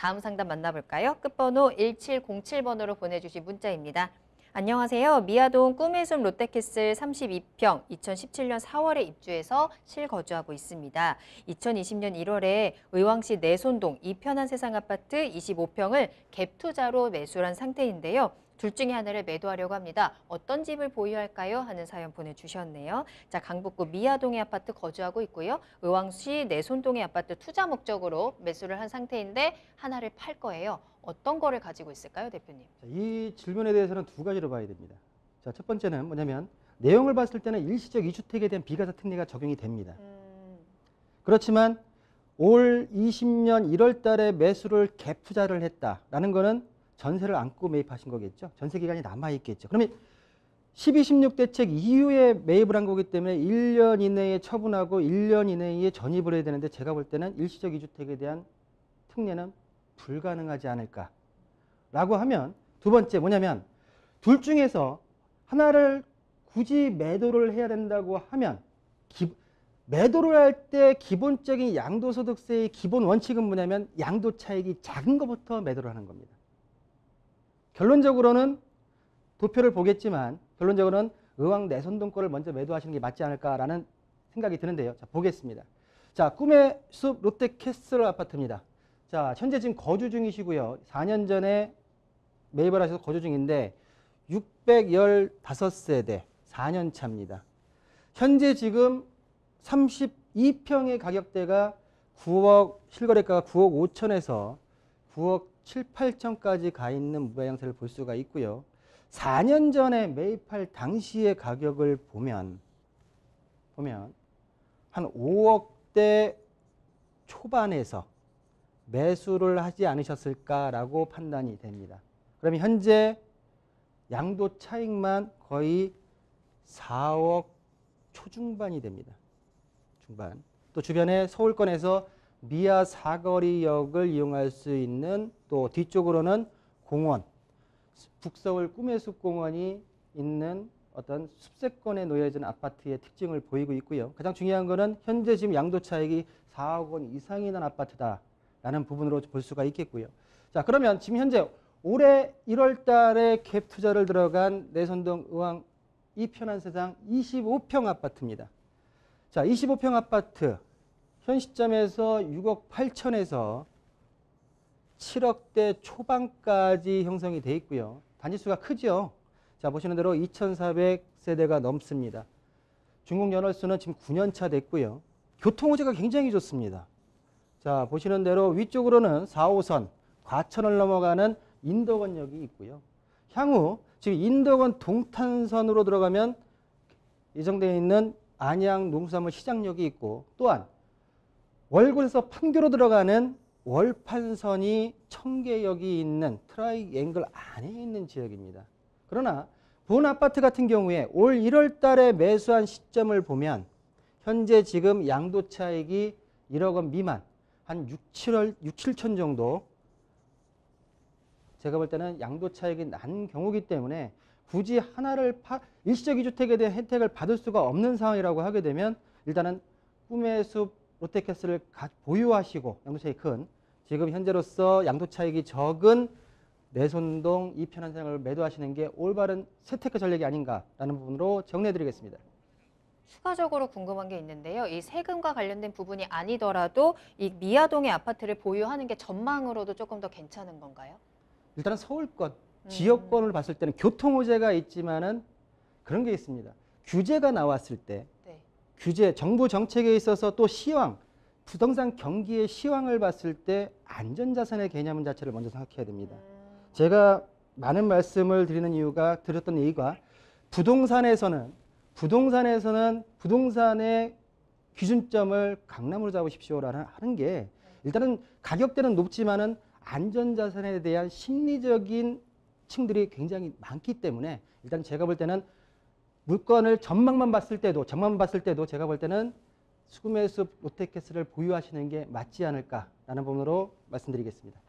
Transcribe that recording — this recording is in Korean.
다음 상담 만나볼까요? 끝번호 1707번으로 보내주신 문자입니다. 안녕하세요. 미아동 꿈의 숲 롯데캐슬 32평 2017년 4월에 입주해서 실거주하고 있습니다. 2020년 1월에 의왕시 내손동 이편한 세상 아파트 25평을 갭 투자로 매수한 상태인데요. 둘 중에 하나를 매도하려고 합니다. 어떤 집을 보유할까요? 하는 사연 보내주셨네요. 자, 강북구 미아동의 아파트 거주하고 있고요. 의왕시 내손동의 아파트 투자 목적으로 매수를 한 상태인데 하나를 팔 거예요. 어떤 거를 가지고 있을까요, 대표님? 자, 이 질문에 대해서는 두 가지로 봐야 됩니다. 자, 첫 번째는 뭐냐면 내용을 봤을 때는 일시적 2주택에 대한 비과세 특례가 적용이 됩니다. 그렇지만 올 20년 1월 달에 매수를 갭 투자를 했다라는 거는 전세를 안고 매입하신 거겠죠. 전세 기간이 남아있겠죠. 그러면 12, 16 대책 이후에 매입을 한 거기 때문에 1년 이내에 처분하고 1년 이내에 전입을 해야 되는데 제가 볼 때는 일시적 2주택에 대한 특례는 불가능하지 않을까 라고 하면, 두 번째 뭐냐면 둘 중에서 하나를 굳이 매도를 해야 된다고 하면 매도를 할 때 기본적인 양도소득세의 기본 원칙은 뭐냐면 양도차익이 작은 것부터 매도를 하는 겁니다. 결론적으로는 도표를 보겠지만 결론적으로는 의왕 내손동 거를 먼저 매도하시는 게 맞지 않을까라는 생각이 드는데요. 자, 보겠습니다. 자, 꿈의 숲 롯데캐슬 아파트입니다. 자, 현재 지금 거주 중이시고요. 4년 전에 매입을 하셔서 거주 중인데 615세대 4년 차입니다. 현재 지금 32평의 가격대가 9억, 실거래가가 9억 5천에서 9억 7, 8천까지 가 있는 무배양세를 볼 수가 있고요. 4년 전에 매입할 당시의 가격을 보면 한 5억대 초반에서 매수를 하지 않으셨을까라고 판단이 됩니다. 그러면 현재 양도 차익만 거의 4억 초중반이 됩니다. 중반. 또 주변에 서울권에서 미아 사거리역을 이용할 수 있는, 또 뒤쪽으로는 공원, 북서울 꿈의 숲 공원이 있는 어떤 숲세권에 놓여진 아파트의 특징을 보이고 있고요. 가장 중요한 거는 현재 지금 양도 차익이 4억 원 이상이 난 아파트다라는 부분으로 볼 수가 있겠고요. 자, 그러면 지금 현재 올해 1월 달에 갭 투자를 들어간 내손동 의왕 이편한 세상 25평 아파트입니다. 자, 25평 아파트 현 시점에서 6억 8천에서 7억대 초반까지 형성이 돼 있고요. 단지수가 크죠. 자, 보시는 대로 2,400세대가 넘습니다. 준공 연월수는 지금 9년차 됐고요. 교통호재가 굉장히 좋습니다. 자, 보시는 대로 위쪽으로는 4호선 과천을 넘어가는 인덕원역이 있고요. 향후 지금 인덕원 동탄선으로 들어가면 예정되어 있는 안양 농수산물 시장역이 있고, 또한 월곶에서 판교로 들어가는 월판선이 청계역이 있는 트라이앵글 안에 있는 지역입니다. 그러나 본 아파트 같은 경우에 올 1월 달에 매수한 시점을 보면 현재 지금 양도 차익이 1억 원 미만, 한 6, 7천 정도, 제가 볼 때는 양도 차익이 난 경우이기 때문에 굳이 하나를 일시적 2주택에 대한 혜택을 받을 수가 없는 상황이라고 하게 되면 일단은 꿈의 숲 롯데캐슬을 보유하시고 양도차익이 큰, 지금 현재로서 양도차익이 적은 내손동 이편한 세상을 매도하시는 게 올바른 세테크 전략이 아닌가라는 부분으로 정리해드리겠습니다. 추가적으로 궁금한 게 있는데요. 이 세금과 관련된 부분이 아니더라도 이 미아동의 아파트를 보유하는 게 전망으로도 조금 더 괜찮은 건가요? 일단은 서울권, 지역권을 봤을 때는 교통호재가 있지만은 그런 게 있습니다. 규제가 나왔을 때, 네. 규제, 정부 정책에 있어서 또 시황, 부동산 경기의 시황을 봤을 때 안전자산의 개념 자체를 먼저 생각해야 됩니다. 제가 많은 말씀을 드리는 이유가, 드렸던 얘기가 부동산에서는 부동산의 기준점을 강남으로 잡으십시오라는 하는 게, 일단은 가격대는 높지만은 안전자산에 대한 심리적인 층들이 굉장히 많기 때문에 일단 제가 볼 때는 물건을 전망만 봤을 때도 제가 볼 때는 꿈의 숲 롯데캐슬을 보유하시는 게 맞지 않을까라는 부분으로 말씀드리겠습니다.